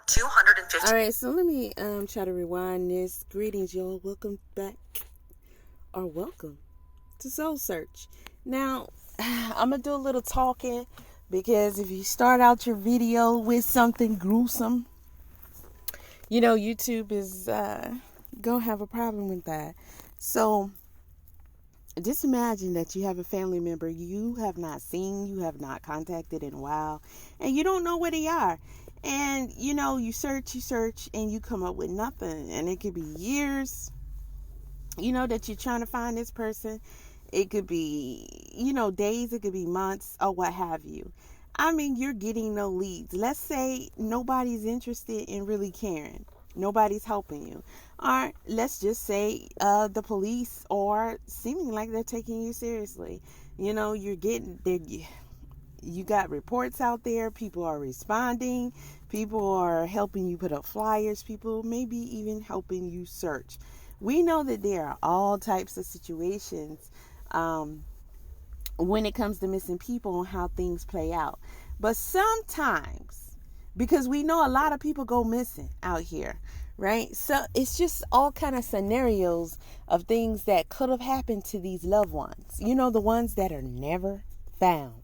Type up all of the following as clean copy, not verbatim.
250. All right, so let me try to rewind this. Greetings, y'all. Welcome back, or welcome to Soul Search. Now, I'm gonna do a little talking because if you start out your video with something gruesome, you know YouTube is gonna have a problem with that. So just imagine that you have a family member you have not seen, you have not contacted in a while, and you don't know where they are. And you search, and you come up with nothing. And it could be years, that you're trying to find this person. It could be, days, it could be months, or what have you. I mean, you're getting no leads. Let's say nobody's interested in really caring. Nobody's helping you. Or let's just say the police are seeming like they're taking you seriously. You're getting there. You got reports out there. People are responding. People are helping you put up flyers. People maybe even helping you search. We know that there are all types of situations when it comes to missing people and how things play out. But sometimes, because we know a lot of people go missing out here, right? So it's just all kind of scenarios of things that could have happened to these loved ones. The ones that are never found.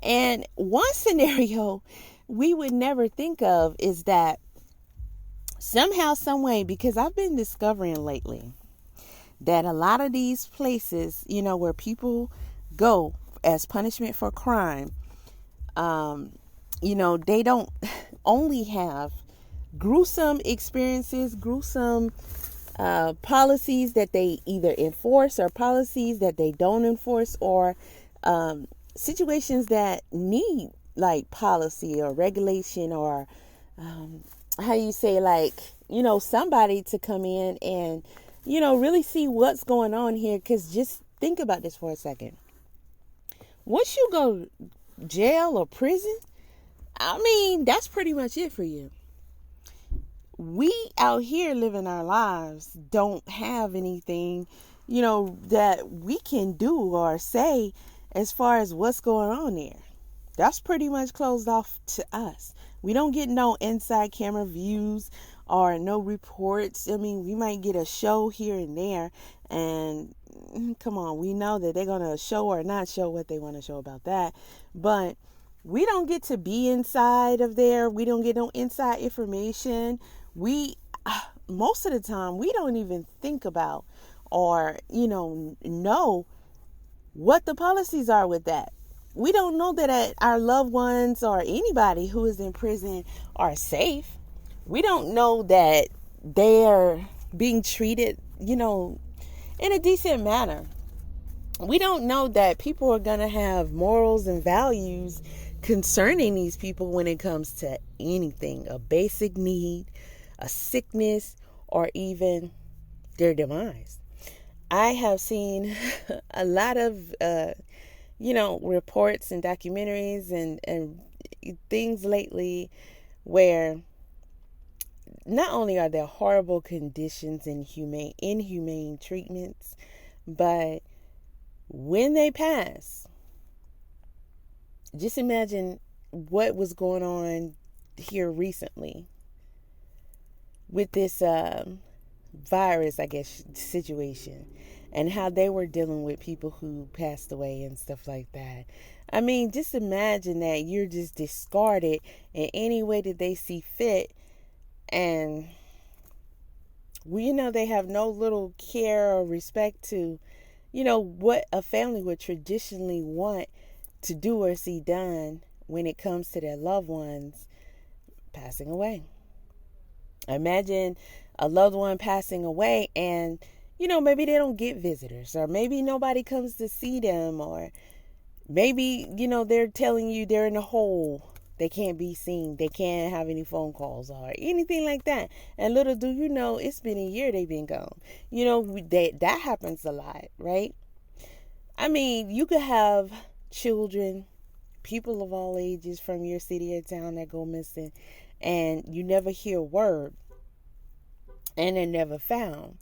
And one scenario we would never think of is that somehow, some way, because I've been discovering lately that a lot of these places, where people go as punishment for crime, they don't only have gruesome experiences, gruesome policies that they either enforce or policies that they don't enforce, or situations that need like policy or regulation, or how you say, like, somebody to come in and really see what's going on here. Because just think about this for a second. Once you go jail or prison, I mean, that's pretty much it for you. We out here living our lives don't have anything that we can do or say as far as what's going on there. That's pretty much closed off to us. We don't get no inside camera views or no reports. I mean, we might get a show here and there, and come on, we know that they're going to show or not show what they want to show about that. But we don't get to be inside of there. We don't get no inside information. Most of the time, we don't even think about or, know what the policies are with that. We don't know that our loved ones or anybody who is in prison are safe. We don't know that they're being treated, in a decent manner. We don't know that people are going to have morals and values concerning these people when it comes to anything, a basic need, a sickness, or even their demise. I have seen a lot of, reports and documentaries and things lately where not only are there horrible conditions and inhumane treatments, but when they pass, just imagine what was going on here recently with this virus, I guess, situation, and how they were dealing with people who passed away and stuff like that. I mean, just imagine that you're just discarded in any way that they see fit, and they have no little care or respect to, what a family would traditionally want to do or see done when it comes to their loved ones passing away. Imagine a loved one passing away and, maybe they don't get visitors, or maybe nobody comes to see them, or maybe, they're telling you they're in a hole. They can't be seen. They can't have any phone calls or anything like that. And little do you know, it's been a year they've been gone. That happens a lot, right? I mean, you could have children, people of all ages from your city or town that go missing, and you never hear a word, and they're never found.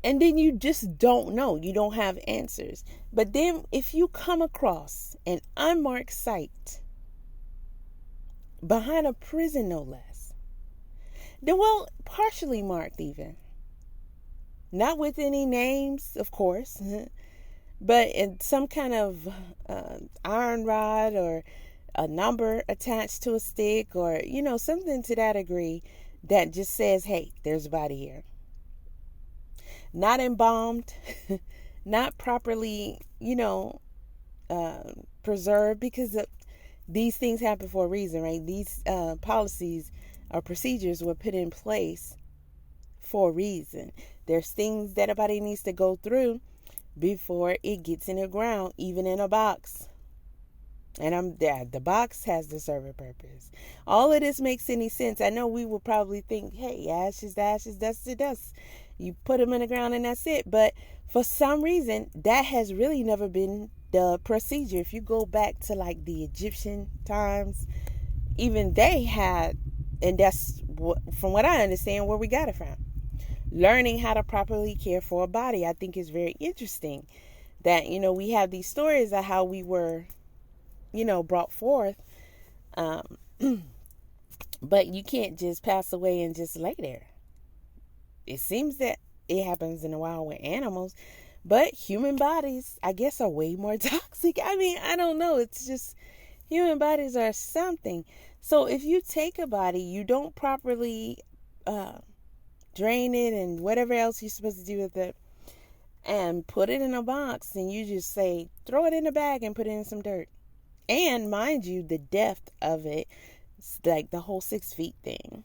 And then you just don't know. You don't have answers. But then if you come across an unmarked site behind a prison, no less. Well, partially marked even. Not with any names, of course, but in some kind of iron rod or a number attached to a stick, or, something to that degree that just says, hey, there's a body here. Not embalmed, not properly, preserved, because these things happen for a reason, right? These policies or procedures were put in place for a reason. There's things that a body needs to go through before it gets in the ground, even in a box. And the box has to serve a purpose. All of this makes any sense. I know we will probably think, hey, ashes to ashes, dust to dust. You put them in the ground and that's it. But for some reason, that has really never been the procedure. If you go back to like the Egyptian times, even they had, and that's from what I understand where we got it from. Learning how to properly care for a body. I think is very interesting that, we have these stories of how we were, brought forth. But you can't just pass away and just lay there. It seems that it happens in the wild with animals, but human bodies, I guess, are way more toxic. I mean, I don't know. It's just human bodies are something. So if you take a body, you don't properly drain it and whatever else you're supposed to do with it, and put it in a box, and you just say, throw it in a bag and put it in some dirt. And mind you, the depth of it, like the whole 6 feet thing,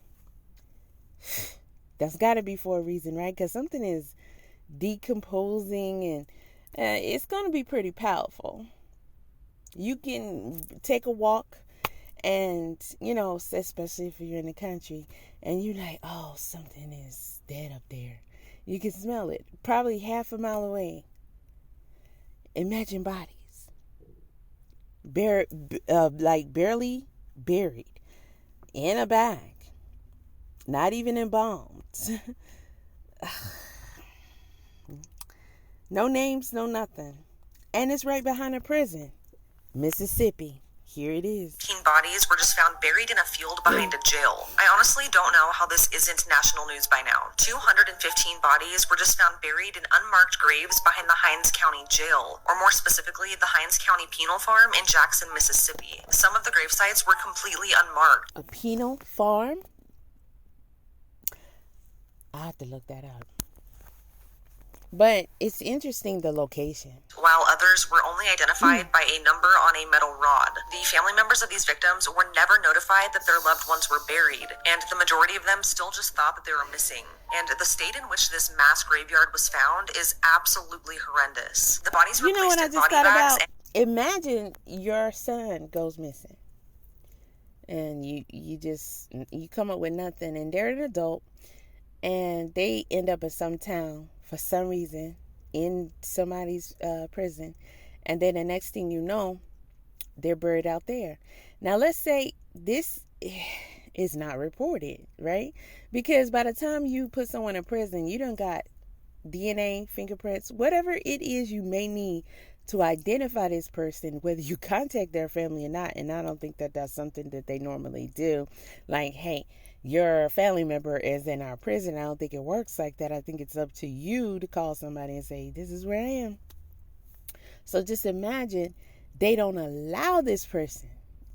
that's got to be for a reason, right? Because something is decomposing, and it's going to be pretty powerful. You can take a walk and, especially if you're in the country and you're like, oh, something is dead up there. You can smell it probably half a mile away. Imagine bodies. Barely buried in a bag, not even embalmed. No names, no nothing, and it's right behind a prison, Mississippi. Here it is. Bodies were just found buried in a field behind a jail. I honestly don't know how this isn't national news by now. 215 bodies were just found buried in unmarked graves behind the Hinds County Jail, or more specifically, the Hinds County Penal Farm in Jackson, Mississippi. Some of the grave sites were completely unmarked. A penal farm? I have to look that up. But it's interesting, the location. While others were only identified by a number on a metal rod. The family members of these victims were never notified that their loved ones were buried, and the majority of them still just thought that they were missing. And the state in which this mass graveyard was found is absolutely horrendous. The bodies were placed in body bags. Imagine your son goes missing, and you come up with nothing, and they're an adult, and they end up in some town for some reason in somebody's prison, and then the next thing you know, they're buried out there. Now let's say this is not reported, right? Because by the time you put someone in prison, you done got DNA, fingerprints, whatever it is you may need to identify this person, whether you contact their family or not. And I don't think that that's something that they normally do. Like, hey, your family member is in our prison. I don't think it works like that. I think it's up to you to call somebody and say, this is where I am. So just imagine they don't allow this person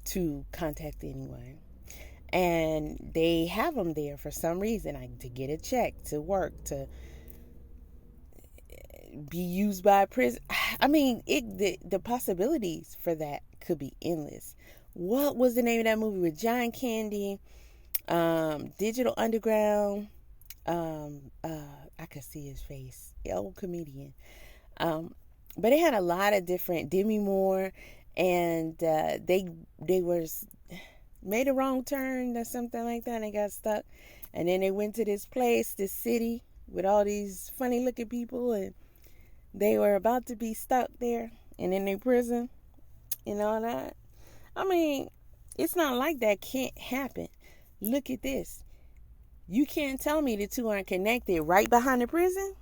to contact anyone. And they have them there for some reason, like to get a check, to work, to be used by a prison. I mean, the possibilities for that could be endless. What was the name of that movie with John Candy? Digital Underground. I could see his face. Old comedian. But it had a lot of different Demi Moore, and they made a wrong turn or something like that, and they got stuck. And then they went to this place, this city, with all these funny looking people, and they were about to be stuck there and in their prison and all that. I mean, it's not like that can't happen. Look at this. You can't tell me the two aren't connected right behind the prison?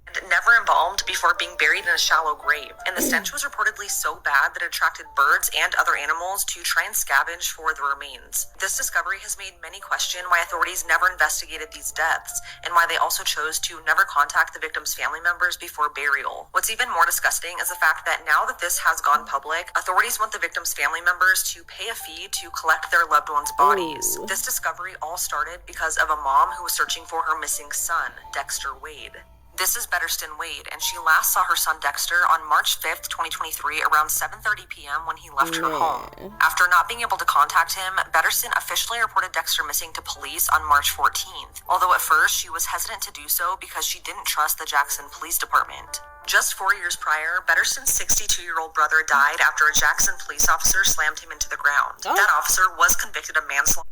and never embalmed before being buried in a shallow grave. And the stench was reportedly so bad that it attracted birds and other animals to try and scavenge for the remains. This discovery has made many question why authorities never investigated these deaths, and why they also chose to never contact the victims' family members before burial. What's even more disgusting is the fact that now that this has gone public, authorities want the victims' family members to pay a fee to collect their loved ones' bodies. This discovery all started because of a mom who was searching for her missing son, Dexter Wade. This is Betterston Wade, and she last saw her son Dexter on March 5th, 2023, around 7:30 p.m. when he left her home. After not being able to contact him, Betterston officially reported Dexter missing to police on March 14th, although at first she was hesitant to do so because she didn't trust the Jackson Police Department. Just 4 years prior, Betterston's 62-year-old brother died after a Jackson police officer slammed him into the ground. That officer was convicted of manslaughter,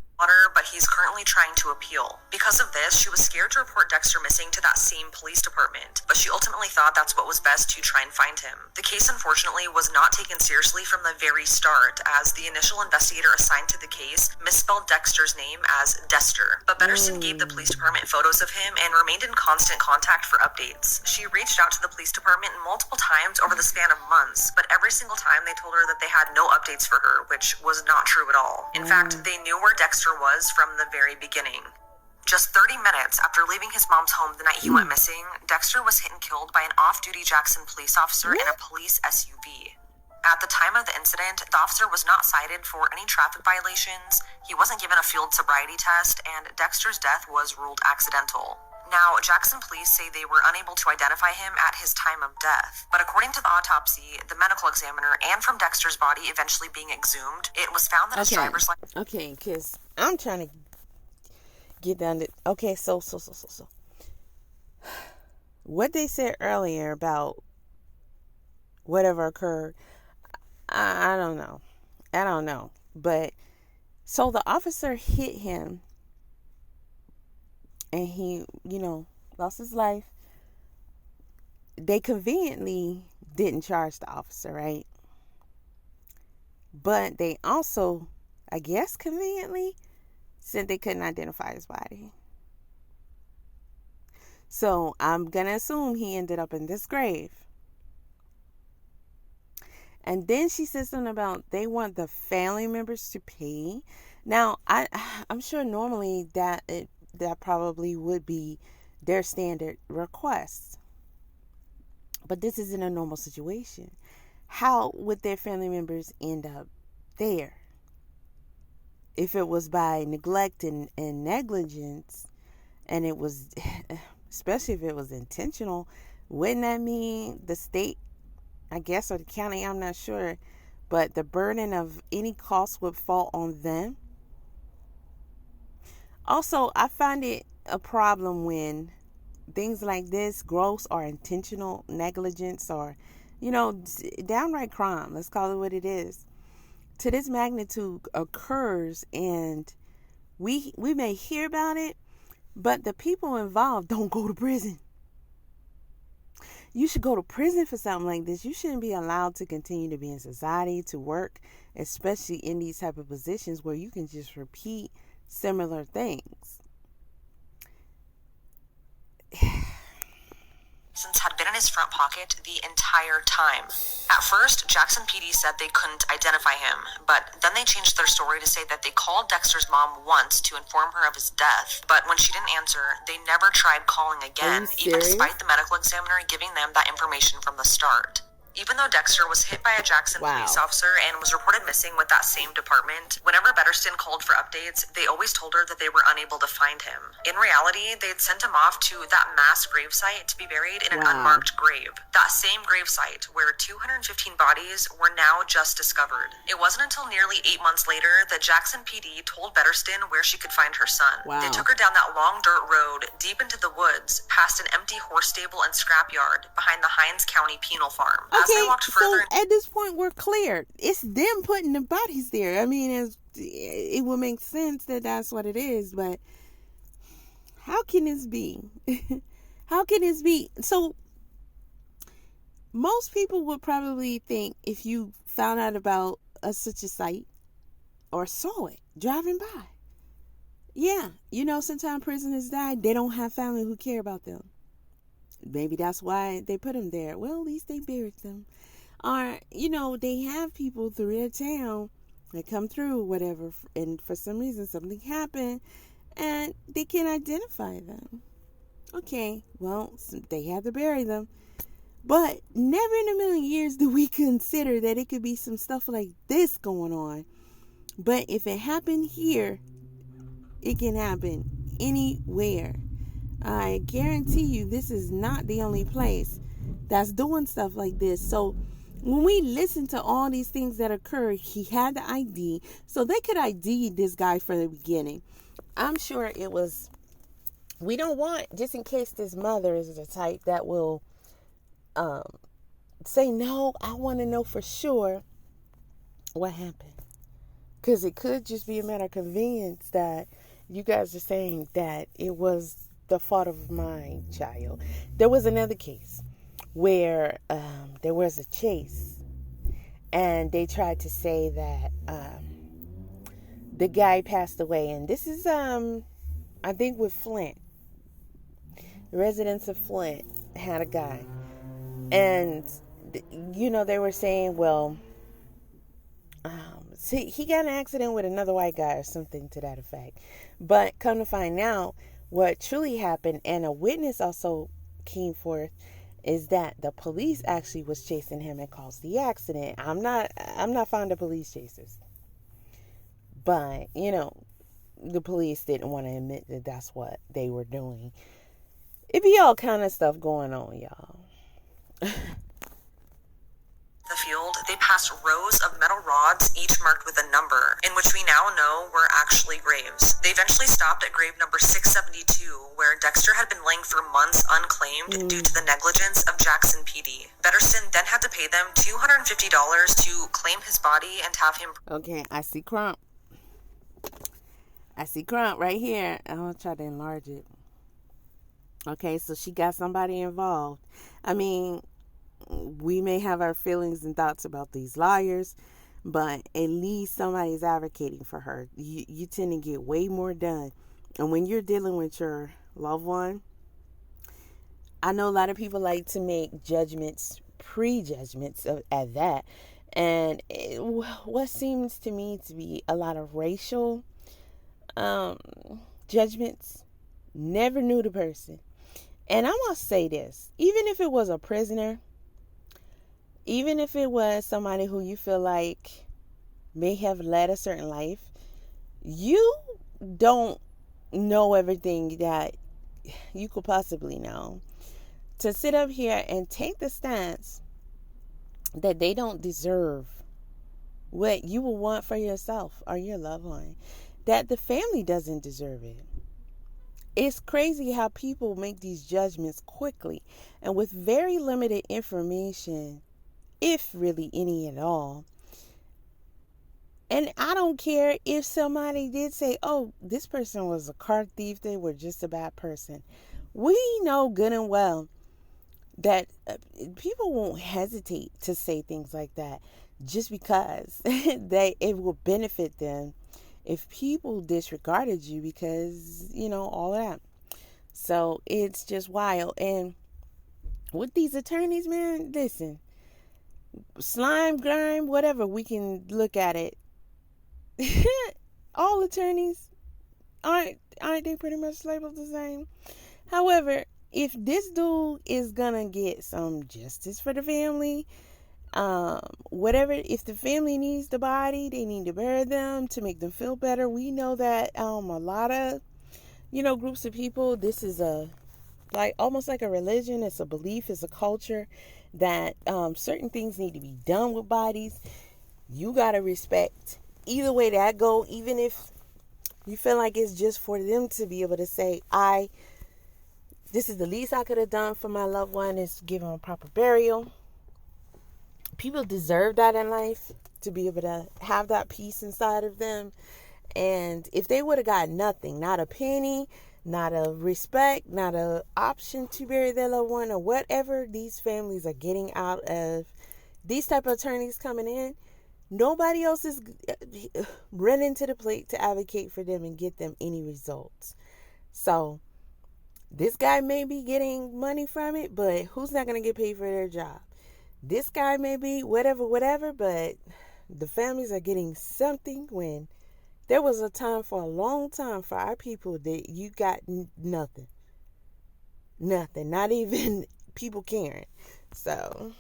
but he's currently trying to appeal. Because of this, she was scared to report Dexter missing to that same police department, but she ultimately thought that's what was best to try and find him. The case, unfortunately, was not taken seriously from the very start, as the initial investigator assigned to the case misspelled Dexter's name as Dester. But Betterston gave the police department photos of him and remained in constant contact for updates. She reached out to the police department multiple times over the span of months, but every single time they told her that they had no updates for her, which was not true at all. In fact, they knew where Dexter was from the very beginning. Just 30 minutes after leaving his mom's home the night he went missing, Dexter was hit and killed by an off-duty Jackson police officer in a police SUV. At the time of the incident, the officer was not cited for any traffic violations, he wasn't given a field sobriety test, and Dexter's death was ruled accidental. Now, Jackson police say they were unable to identify him at his time of death, but according to the autopsy, the medical examiner, and from Dexter's body eventually being exhumed, it was found that his driver's license... Okay, because I'm trying to get down to... Okay, so. What they said earlier about whatever occurred, I don't know. But, so the officer hit him, and he, lost his life. They conveniently didn't charge the officer, right? But they also, I guess conveniently, said they couldn't identify his body. So I'm going to assume he ended up in this grave. And then she said something about they want the family members to pay. Now, I'm sure normally that probably would be their standard request. But this isn't a normal situation. How would their family members end up there? If it was by neglect and negligence, and it was, especially if it was intentional, wouldn't that mean the state, I guess, or the county, I'm not sure, but the burden of any cost would fall on them? Also, I find it a problem when things like this, gross or intentional negligence, or, downright crime, let's call it what it is, to this magnitude occurs, and we may hear about it, but the people involved don't go to prison. You should go to prison for something like this. You shouldn't be allowed to continue to be in society, to work, especially in these type of positions where you can just repeat similar things. Had been in his front pocket the entire time. At first, Jackson PD said they couldn't identify him, but then they changed their story to say that they called Dexter's mom once to inform her of his death, but when she didn't answer, they never tried calling again, even despite the medical examiner giving them that information from the start. Even though Dexter was hit by a Jackson police officer and was reported missing with that same department, whenever Betterston called for updates, they always told her that they were unable to find him. In reality, they had sent him off to that mass gravesite to be buried in an unmarked grave. That same gravesite where 215 bodies were now just discovered. It wasn't until nearly 8 months later that Jackson PD told Betterston where she could find her son. They took her down that long dirt road, deep into the woods, past an empty horse stable and scrapyard, behind the Hines County Penal Farm. Okay, so at this point, we're clear. It's them putting the bodies there. I mean, it would make sense that that's what it is, but how can this be? How can this be? So, most people would probably think if you found out about such a site or saw it driving by. Yeah, sometimes prisoners die. They don't have family who care about them. Maybe that's why they put them there. Well, at least they buried them. Or, they have people through their town that come through, whatever, and for some reason something happened and they can't identify them. Okay, well, they had to bury them. But never in a million years do we consider that it could be some stuff like this going on. But if it happened here, it can happen anywhere. I guarantee you this is not the only place that's doing stuff like this. So when we listen to all these things that occur, he had the ID. So they could ID this guy from the beginning. I'm sure it was, we don't want, just in case this mother is the type that will say, no, I want to know for sure what happened. Because it could just be a matter of convenience that you guys are saying that it was the fault of my child. There was another case where there was a chase, and they tried to say that the guy passed away. And this is, I think, with Flint. The residents of Flint had a guy. And, they were saying, well, see, he got in an accident with another white guy or something to that effect. But come to find out, what truly happened, and a witness also came forth, is that the police actually was chasing him and caused the accident. I'm not fond of police chases. But, the police didn't want to admit that that's what they were doing. It be all kind of stuff going on, y'all. The field, they passed rows of metal rods, each marked with a number, in which we now know were actually graves. They eventually stopped at grave number 672, where Dexter had been laying for months unclaimed due to the negligence of Jackson PD. Betterson then had to pay them $250 to claim his body and have him... Okay, I see Crump. Right here. I'm going to try to enlarge it. Okay, so she got somebody involved. I mean, we may have our feelings and thoughts about these lawyers, but at least somebody's advocating for her. You tend to get way more done. And when you're dealing with your loved one, I know a lot of people like to make judgments, prejudgments at that. And what seems to me to be a lot of racial judgments, never knew the person. And I must say this, even if it was a prisoner, even if it was somebody who you feel like may have led a certain life, you don't know everything that you could possibly know. To sit up here and take the stance that they don't deserve what you will want for yourself or your loved one, that the family doesn't deserve it. It's crazy how people make these judgments quickly and with very limited information, if really any at all. And I don't care if somebody did say, oh, this person was a car thief, they were just a bad person. We know good and well that people won't hesitate to say things like that just because it will benefit them if people disregarded you because, all that. So it's just wild. And with these attorneys, man, listen, slime, grime, whatever, we can look at it. All attorneys aren't they pretty much labeled the same? However, if this dude is gonna get some justice for the family, whatever, if the family needs the body, they need to bury them to make them feel better. We know that a lot of groups of people, this is almost like a religion. It's a belief, it's a culture that certain things need to be done with bodies. You gotta respect either way that go, even if you feel like it's just for them to be able to say, this is the least I could have done for my loved one, is give them a proper burial. People deserve that in life, to be able to have that peace inside of them. And if they would have got nothing, not a penny, not a respect, not an option to bury their loved one, or whatever these families are getting out of these type of attorneys coming in, nobody else is running to the plate to advocate for them and get them any results. So This guy may be getting money from it, but who's not going to get paid for their job? This guy may be whatever, but the families are getting something when there was a time for a long time for our people that you got nothing. Nothing. Not even people caring. So...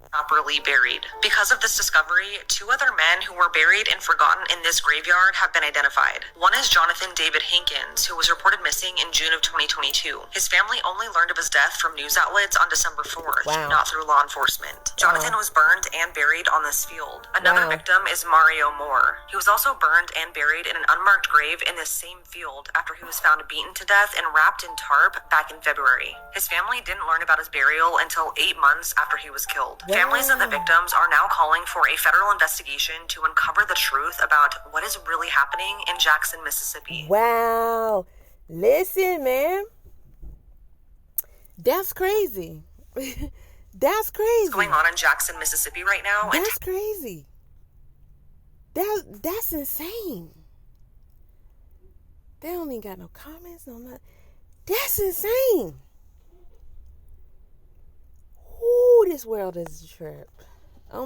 properly buried. Because of this discovery, 2 other men who were buried and forgotten in this graveyard have been identified. One is Jonathan David Hankins, who was reported missing in June of 2022. His family only learned of his death from news outlets on December 4th, not through law enforcement. Jonathan was burned and buried on this field. Another victim is Mario Moore. He was also burned and buried in an unmarked grave in this same field after he was found beaten to death and wrapped in tarp back in February. His family didn't learn about his burial until 8 months after he was killed. Families of the victims are now calling for a federal investigation to uncover the truth about what is really happening in Jackson, Mississippi. Wow. Listen, man. That's crazy. That's crazy. What's going on in Jackson, Mississippi right now? That's crazy. That's insane. They don't even got no comments, no nothing. That's insane. Ooh, this world is a trip.